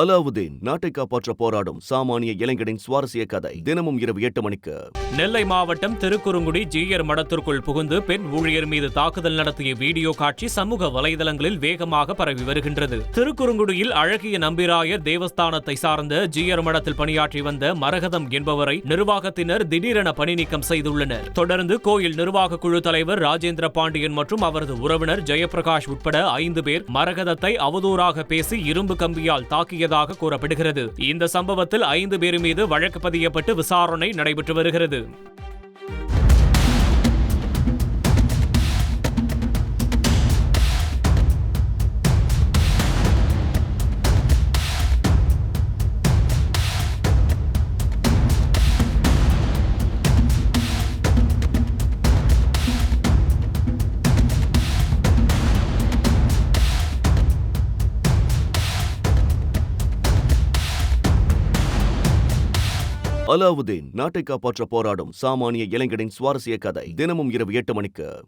அலாவுதீன் நாட்டை காப்பாற்ற போராடும் சாமானிய இளைஞனின் சுவாரஸ்ய கதை தினமும் இரவு 8 மணிக்கு. நெல்லை மாவட்டம் திருக்குறுங்குடி ஜீயர் மடத்திற்குள் புகுந்து பெண் ஊழியர் மீது தாக்குதல் நடத்திய வீடியோ காட்சி சமூக வலைதளங்களில் வேகமாக பரவி வருகின்றது. திருக்குறுங்குடியில் அழகிய நம்பிராயர் தேவஸ்தானத்தை சார்ந்த ஜீயர் மடத்தில் பணியாற்றி வந்த மரகதம் என்பவரை நிர்வாகத்தினர் திடீரென பணி நீக்கம் செய்துள்ளனர். தொடர்ந்து கோயில் நிர்வாக குழு தலைவர் ராஜேந்திர பாண்டியன் மற்றும் அவரது உறவினர் ஜெயபிரகாஷ் உட்பட 5 பேர் மரகதத்தை அவதூறாக பேசி இரும்பு கம்பியால் தாக்கிய கூறப்படுகிறது. இந்த சம்பவத்தில் 5 பேர் மீது வழக்கு பதியப்பட்டு விசாரணை நடைபெற்று வருகிறது. அலாவுதீன் நாட்டை காப்பாற்ற போராடும் சாமானிய இளைஞனின் சுவாரஸ்ய கதை தினமும் இரவு 8 மணிக்கு.